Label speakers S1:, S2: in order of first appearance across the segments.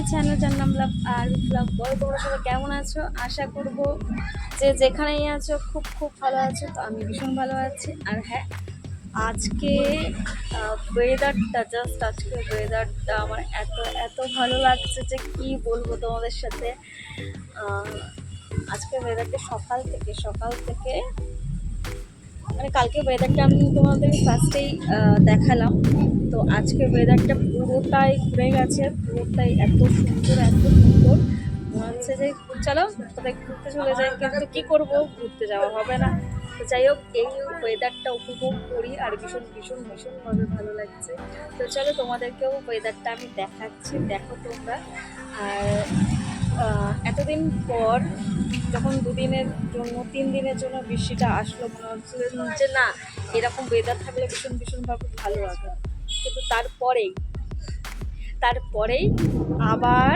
S1: Channel যার নাম লাভ আর blog বল। তোমরা সবাই কেমন আছো? আশা করব যে যেখানেই আছো খুব খুব ভালো আছো। তো আমি ভীষণ ভালো আছি। আর হ্যাঁ, আজকে ওয়েদারটা আজকে ওয়েদারটা আমার এত এত ভালো লাগছে যে কি বলবো তোমাদের সাথে। আজকে ওয়েদারটা সকাল থেকে মানে কালকে ওয়েদারটা আমি তোমাদের ফার্স্টেই দেখালাম। তো আজকে ওয়েদারটা পুরোটাই ঘুরে গেছে, পুরোটাই এত সুন্দর মনে হচ্ছে যে চলো কোথায় ঘুরতে চলে যাই, কিন্তু কি করব, ঘুরতে যাওয়া হবে না। তো যাই হোক, এই ওয়েদারটা উপভোগ করি আর ভীষণভাবে ভালো লাগছে। তো চলো তোমাদেরকেও ওয়েদারটা আমি দেখাচ্ছি, দেখো তোমরা। আর এতদিন পর যখন 3 দিনের জন্য বৃষ্টিটা আসলো, মনে হচ্ছিল যে না, এরকম ওয়েদার থাকলে ভীষণভাবে ভালো লাগে। কিন্তু তারপরেই আবার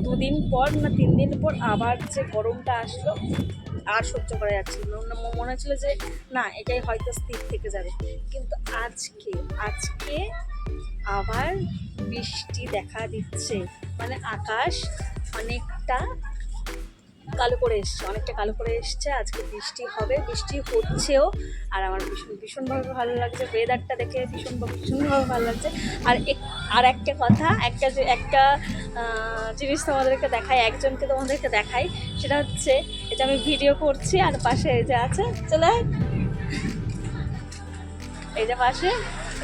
S1: 2 দিন পর না 3 দিন পর আবার যে গরমটা আসলো, আর সহ্য করা যাচ্ছিল না। মনে হচ্ছিল যে না, এটাই হয়তো স্থির থেকে যাবে। কিন্তু আজকে আবার বৃষ্টি দেখা দিচ্ছে, মানে আকাশ অনেকটা কালো করে এসছে। আজকে বৃষ্টি হবে, বৃষ্টি হচ্ছেও। আর আমার ভীষণভাবে ভালো লাগছে ওয়েদারটা দেখে, ভীষণভাবে ভালো লাগছে। আর একটা কথা, একটা জিনিস তোমাদেরকে দেখাই, সেটা হচ্ছে এটা আমি ভিডিও করছি আর পাশে এই যে আছে, চলে এই যে পাশে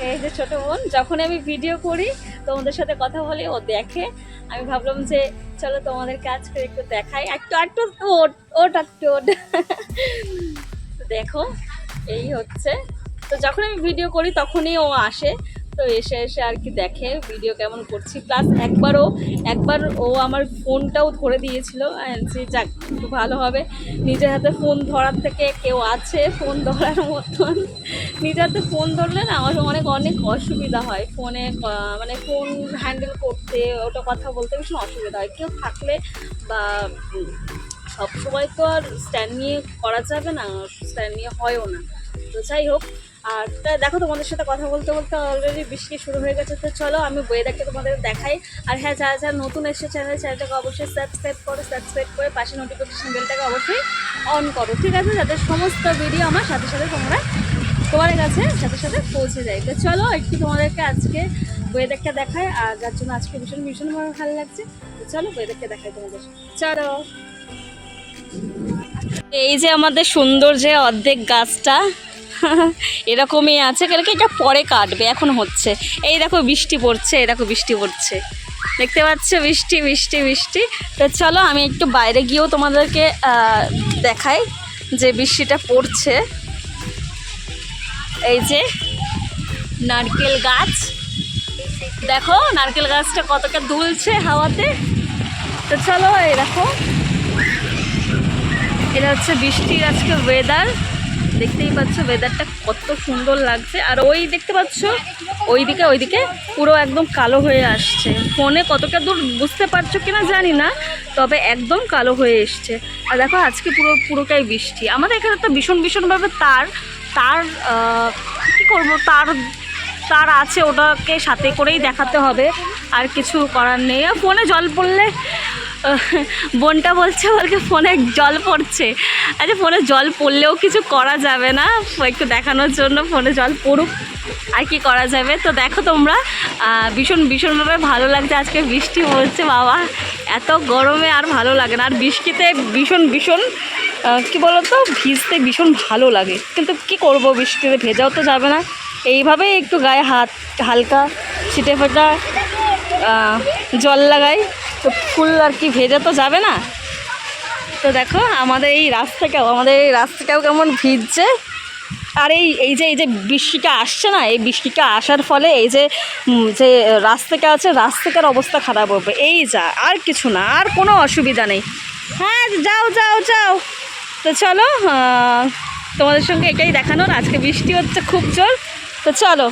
S1: এই যে ছোট বোন, যখন আমি ভিডিও করি তোমাদের সাথে কথা বলি, ও দেখে। আমি ভাবলাম যে চলো তোমাদেরকে আজকে একটু দেখাই, একটু ওট দেখো, এই হচ্ছে। তো যখন আমি ভিডিও করি তখনই ও আসে, তো এসে আর কি দেখে ভিডিও কেমন করছি। প্লাস একবার ও আমার ফোনটাও ধরে দিয়েছিল, যে যাক একটু ভালো হবে, নিজের হাতে ফোন ধরার থেকে কেউ আছে ফোন ধরার মতন। নিজের হাতে ফোন ধরলে না আমার অনেক অসুবিধা হয় ফোনে, মানে ফোন হ্যান্ডেল করতে, ওটা কথা বলতে ভীষণ অসুবিধা হয়। কেউ থাকলে বা সব সময় তো আর স্ট্যান্ড নিয়ে করা যাবে না, স্ট্যান্ড নিয়ে হয়ও না। তো যাই হোক, আর দেখো তোমাদের সাথে কথা বলতে অলরেডি বৃষ্টি শুরু হয়ে গেছে। তো চলো আমি ওয়েদারটা তোমাদের দেখাই। আর হ্যাঁ, যারা নতুন এসছে চ্যানেলটাকে অবশ্যই সাবস্ক্রাইব করে পাশে নোটিফিকেশন বেলটাকে অবশ্যই অন করো, ঠিক আছে, যাতে সমস্ত ভিডিও আমার সাথে তোমাদের কাছে সাথে পৌঁছে যায়। তো চলো একটু তোমাদেরকে আজকে ওয়েদারটা দেখাই, আর যার জন্য আজকে ভীষণভাবে ভালো লাগছে। তো চলো ওয়েদারটা দেখাই তোমাদের, চলো। এই যে আমাদের সুন্দর যে অর্ধেক গাছটা এরকমই আছে, কেন কি এটা পরে কাটবে, এখন হচ্ছে। এই দেখো বৃষ্টি পড়ছে, দেখতে পাচ্ছ, বৃষ্টি। তো চলো আমি একটু বাইরে গিয়েও তোমাদেরকে দেখাই যে বৃষ্টিটা পড়ছে। এই যে নারকেল গাছ, দেখো নারকেল গাছটা কতটা দুলছে হাওয়াতে। তো চলো, এই দেখো, এটা হচ্ছে বৃষ্টির আজকে ওয়েদার। দেখতেই পাচ্ছ ওয়েদারটা কত সুন্দর লাগছে। আর ওই দেখতে পাচ্ছ ওইদিকে পুরো একদম কালো হয়ে আসছে। ফোনে কতটা দূর বুঝতে পারছো কিনা জানি না, তবে একদম কালো হয়ে এসছে। আর দেখো আজকে পুরোটাই বৃষ্টি। আমাদের এখানে তো ভীষণভাবে তার কী করবো, তার আছে, ওটাকে সাথে করেই দেখাতে হবে, আর কিছু করার নেই। ফোনে জল পড়লে বোনটা বলছে ফোনে জল পড়ছে। আচ্ছা, ফোনে জল পড়লেও কিছু করা যাবে না, একটু দেখানোর জন্য ফোনে জল পড়ুক, আর কি করা যাবে। তো দেখো তোমরা, ভীষণভাবে ভালো লাগছে। আজকে বৃষ্টি পড়ছে, বাবা এত গরমে আর ভালো লাগে না। আর বৃষ্টিতে ভীষণ কী বলতো, ভিজতে ভীষণ ভালো লাগে, কিন্তু কি করব, বৃষ্টিতে ভেজাও তো যাবে না। এইভাবেই একটু গায়ে হালকা ছিটে ফোটা জল লাগাই, তো ফুল আর কি ভেজা তো যাবে না। তো দেখো আমাদের এই রাস্তাটাও কেমন ভিজছে। আর এই যে বৃষ্টিটা আসছে না, এই বৃষ্টিটা আসার ফলে এই যে রাস্তাটা আছে, রাস্তাটার অবস্থা খারাপ হবে। এই যা, আর কিছু না, আর কোনো অসুবিধা নেই। হ্যাঁ, যাও। তো চলো, তোমাদের সঙ্গে এটাই দেখানোর। আজকে বৃষ্টি হচ্ছে খুব জোর। তো চলো,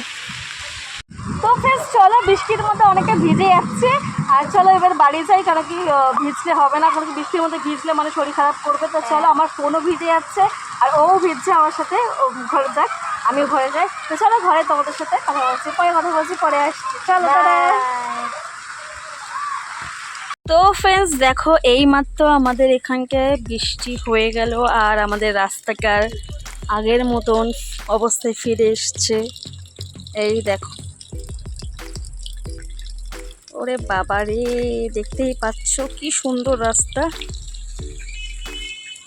S1: তো ফ্রেন্ডস চলো, বৃষ্টির মধ্যে অনেকে ভিজে যাচ্ছে। আর চলো এবার বাড়ি যাই, কারণ কি ভিজলে হবে না, কারণ কি বৃষ্টির মধ্যে ভিজলে মানে শরীর খারাপ করবে। তো চলো, আমার ফোনও ভিজে যাচ্ছে আর ও ভিজছে আমার সাথে, ও ঘরে যাক, আমিও ঘরে যাই। তো চলো ঘরে তোমাদের সাথে কথা বলছি, পরে আসছি। চলো। তো ফ্রেন্ডস দেখো, এইমাত্র আমাদের এখানকার বৃষ্টি হয়ে গেল আর আমাদের রাস্তাটার আগের মতন অবস্থায় ফিরে এসছে। এই দেখো, ওরে বাবা রে, দেখতেই পাচ্ছ কি সুন্দর রাস্তা।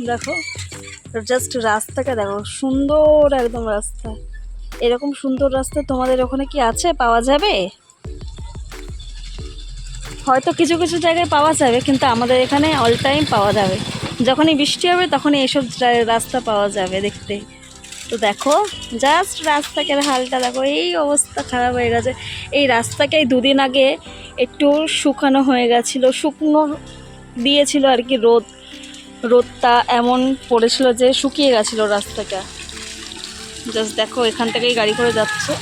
S1: দেখো জাস্ট রাস্তাটা দেখো, সুন্দর একদম রাস্তা। এরকম সুন্দর রাস্তা তোমাদের ওখানে কি আছে, পাওয়া যাবে? হয়তো কিছু কিছু জায়গায় পাওয়া যাবে, কিন্তু আমাদের এখানে অল টাইম পাওয়া যাবে। যখনই বৃষ্টি হবে তখনই এসব রাস্তা পাওয়া যাবে দেখতে। তো দেখো জাস্ট রাস্তাটার হালটা দেখো, এই অবস্থা খারাপ হয়ে গেছে। এই রাস্তাটাই দুদিন আগে একটু শুকানো হয়ে গেছিলো, শুকনো দিয়েছিল আর কি, রোদটা এমন পড়েছিল যে শুকিয়ে গেছিলো রাস্তাটা। জাস্ট দেখো, এখান থেকেই গাড়ি করে যাচ্ছে।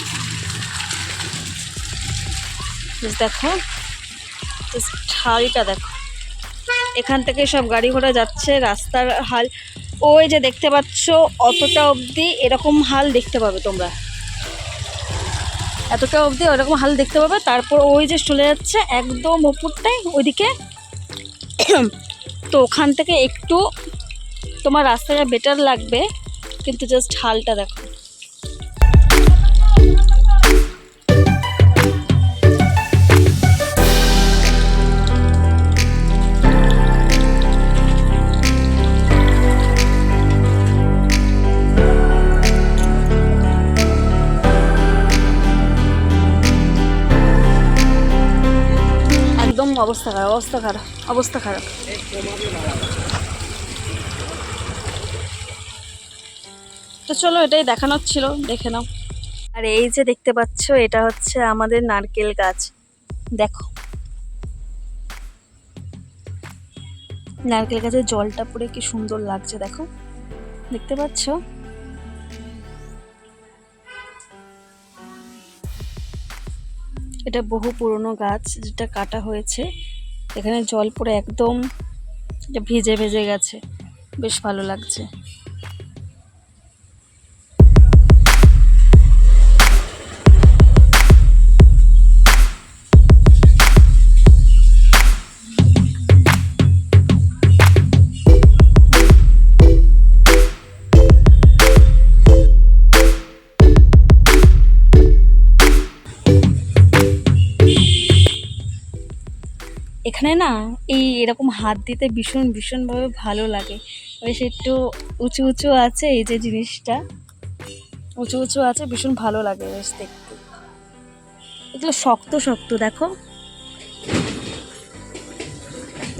S1: জাস্ট দেখো, জাস্ট হালটা দেখো, এখান থেকে সব গাড়ি ঘোড়া যাচ্ছে। রাস্তার হাল ওই যে দেখতে পাচ্ছ, অতটা অবধি এরকম হাল দেখতে পাবে তোমরা, এতটা অবধি ওরকম হাল দেখতে পাবে। তারপর ওই যে চলে যাচ্ছে একদম ওপরটাই ওইদিকে। তো ওখান থেকে একটু তোমার রাস্তাটা বেটার লাগবে, কিন্তু জাস্ট হালটা দেখো। একদম অবস্থা খারাপ, অবস্থা খারাপ, অবস্থা খারাপ। তো চলো, এটাই দেখানোর ছিল, দেখে নাও। আর এই যে দেখতে পাচ্ছ, এটা হচ্ছে আমাদের নারকেল গাছ। দেখো নারকেল গাছের জলটা পড়ে কি সুন্দর লাগছে, দেখো দেখতে পাচ্ছ। এটা বহু পুরনো গাছ, যেটা কাটা হয়েছে। এখানে জল পড়ে একদম ভিজে ভিজে গেছে, বেশ ভালো লাগছে। এখানে না এই এরকম হাত দিতে ভীষণ ভীষণভাবে ভালো লাগে। বেশ একটু উঁচু উঁচু আছে, এই যে জিনিসটা উঁচু উঁচু আছে, ভীষণ ভালো লাগে বেশ দেখতে। এগুলো শক্ত শক্ত, দেখো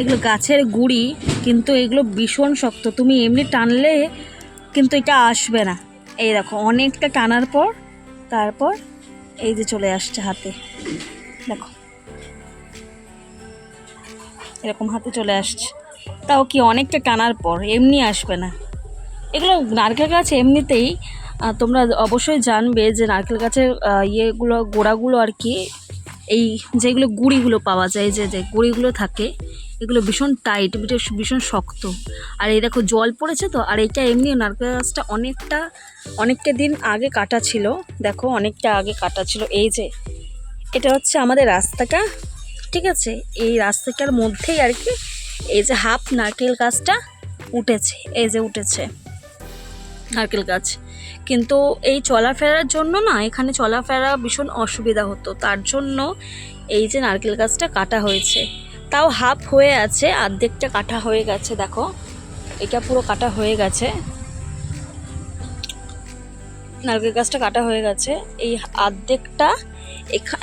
S1: এগুলো গাছের গুঁড়ি, কিন্তু এগুলো ভীষণ শক্ত। তুমি এমনি টানলে কিন্তু এটা আসবে না। এই দেখো, অনেকটা টানার পর তারপর এই যে চলে আসছে হাতে, দেখো এরকম হাতে চলে আসছে। তাও কি অনেকটা টানার পর, এমনি আসবে না। এগুলো নারকেল গাছ এমনিতেই তোমরা অবশ্যই জানবে যে নারকেল গাছের ইয়েগুলো, গোড়াগুলো আর কি, এই যেগুলো গুঁড়িগুলো পাওয়া যায়, যে গুঁড়িগুলো থাকে, এগুলো ভীষণ টাইট, ভীষণ শক্ত। আর এই দেখো জল পড়েছে তো। আর এটা এমনি নারকেল গাছটা অনেকটা দিন আগে কাটা ছিল, দেখো অনেকটা আগে কাটা ছিল। এই যে এটা হচ্ছে আমাদের রাস্তাটা, ঠিক আছে, এই রাস্তাটার মধ্যেই আর কি এই যে হাফ নারকেল গাছটা উঠেছে, এই যে উঠেছে নারকেল গাছ। কিন্তু এই চলাফেরার জন্য না, এখানে চলাফেরা ভীষণ অসুবিধা হতো, তার জন্য এই যে নারকেল গাছটা কাটা হয়েছে। তাও হাফ হয়ে আছে, অর্ধেকটা কাটা হয়ে গেছে। দেখো এটা পুরো কাটা হয়ে গেছে, নারকেল গাছটা কাটা হয়ে গেছে। এই অর্ধেকটা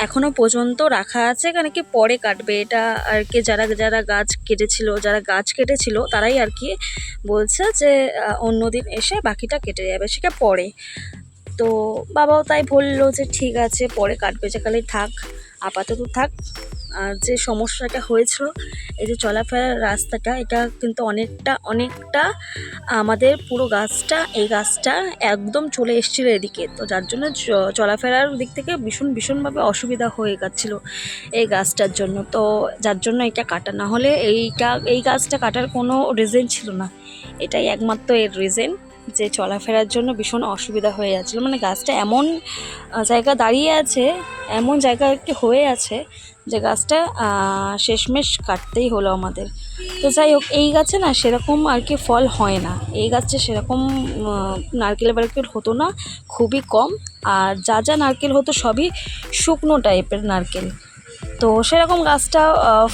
S1: এখনো পর্যন্ত রাখা আছে, এখানে কি পরে কাটবে এটা আর কি। যারা যারা গাছ কেটেছিল তারাই আর কি বলছে যে অন্যদিন এসে বাকিটা কেটে যাবে, সেটা পরে। তো বাবাও তাই বললো যে ঠিক আছে, পরে কাটবে, যেখানেই থাক, আপাতত থাক। আর যে সমস্যাটা হয়েছিল, এই যে চলাফেরার রাস্তাটা, এটা কিন্তু অনেকটা আমাদের পুরো এই গাছটা একদম চলে এসেছিলো এদিকে। তো যার জন্য চলাফেরার দিক থেকে ভীষণভাবে অসুবিধা হয়ে যাচ্ছিলো এই গাছটার জন্য। তো যার জন্য এটা কাটা, না হলে এই গাছটা কাটার কোনো রিজন ছিল না। এটাই একমাত্র এর রিজন, যে চলাফেরার জন্য ভীষণ অসুবিধা হয়ে যাচ্ছিলো। মানে গাছটা এমন জায়গা দাঁড়িয়ে আছে, এমন জায়গা একটি হয়ে আছে যে গাছটা শেষমেশ কাটতেই হলো আমাদের। তো যাই হোক, এই গাছে না সেরকম আর কি ফল হয় না, এই গাছে সেরকম নারকেল বারকেল হতো না, খুবই কম। আর যা যা নারকেল হতো সবই শুকনো টাইপের নারকেল। তো সেরকম গাছটা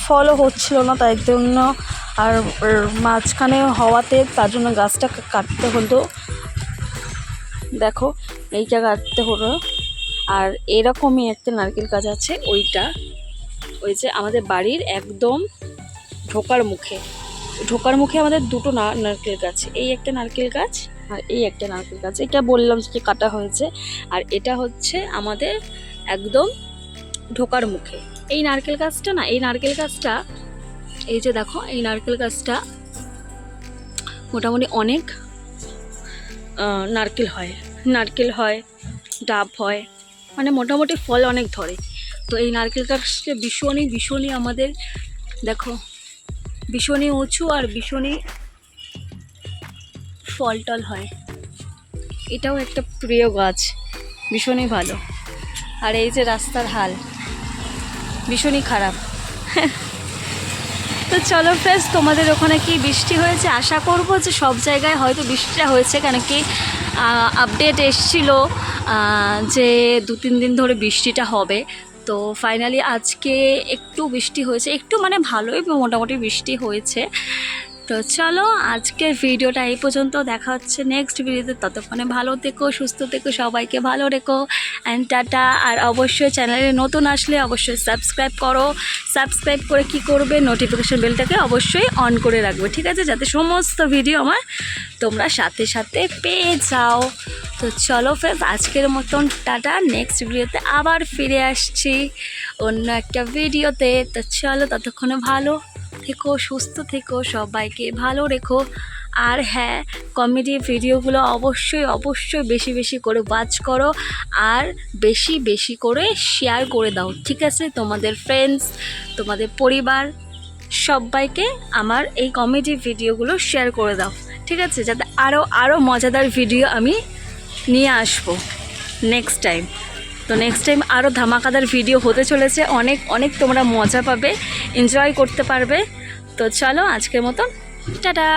S1: ফলও হচ্ছিল না, তাই জন্য আর মাঝখানে হওয়াতে তার জন্য গাছটা কাটতে হলো। দেখো এইটা কাটতে হলো। আর এরকমই একটা নারকেল গাছ আছে, ওইটা ওই যে আমাদের বাড়ির একদম ঢোকার মুখে আমাদের দুটো নারকেল গাছ, এই একটা নারকেল গাছ আর এই একটা নারকেল গাছ। এটা বললাম যে কাটা হয়েছে। আর এটা হচ্ছে আমাদের একদম ঢোকার মুখে এই নারকেল গাছটা না, এই নারকেল গাছটা এই যে দেখো, এই নারকেল গাছটা মোটামুটি অনেক নারকেল হয়, ডাব হয়, মানে মোটামুটি ফল অনেক ধরে। তো এই নারকেল গাছটা ভীষণই আমাদের দেখো ভীষণই উঁচু আর ভীষণই ফল টল হয়। এটাও একটা প্রিয় গাছ, ভীষণই ভালো। আর এই যে রাস্তার হাল ভীষণই খারাপ। তো চলো ফ্রেন্ডস, তোমাদের ওখানে কি বৃষ্টি হয়েছে? আশা করব যে সব জায়গায় হয়তো বৃষ্টিটা হয়েছে, কেন কি আপডেট এসেছিলো যে 2-3 দিন ধরে বৃষ্টিটা হবে। তো ফাইনালি আজকে একটু বৃষ্টি হয়েছে, একটু মানে ভালোই মোটামুটি বৃষ্টি হয়েছে। তো চলো আজকের ভিডিওটা এই পর্যন্ত, দেখা হচ্ছে নেক্সট ভিডিওতে। ততক্ষণে ভালো থেকো, সুস্থ থেকো, সবাইকে ভালো রেখো অ্যান্ড টাটা। আর অবশ্যই চ্যানেলে নতুন আসলে অবশ্যই সাবস্ক্রাইব করো। সাবস্ক্রাইব করে কি করবে, নোটিফিকেশন বেলটাকে অবশ্যই অন করে রাখবে, ঠিক আছে, যাতে সমস্ত ভিডিও আমার তোমরা সাথে সাথে পেয়ে যাও। তো চলো ফ্রেন্ডস, আজকের মতন টাটা। নেক্সট ভিডিওতে আবার ফিরে আসছি অন্য একটা ভিডিওতে। তো চলো ততক্ষণে ভালো থেকো, সুস্থ থেকো, সবাইকে ভালো রেখো। আর হ্যাঁ, কমেডি ভিডিওগুলো অবশ্যই বেশি করে ওয়াচ করো আর বেশি করে শেয়ার করে দাও, ঠিক আছে, তোমাদের ফ্রেন্ডস, তোমাদের পরিবার সবাইকে আমার এই কমেডি ভিডিওগুলো শেয়ার করে দাও, ঠিক আছে, যাতে আরও মজাদার ভিডিও আমি নিয়ে আসবো নেক্সট টাইম। তো নেক্সট টাইম আরও ধামাকাদার ভিডিও হতে চলেছে, অনেক তোমরা মজা পাবে, এনজয় করতে পারবে। তো চলো আজকের মতন টাটা।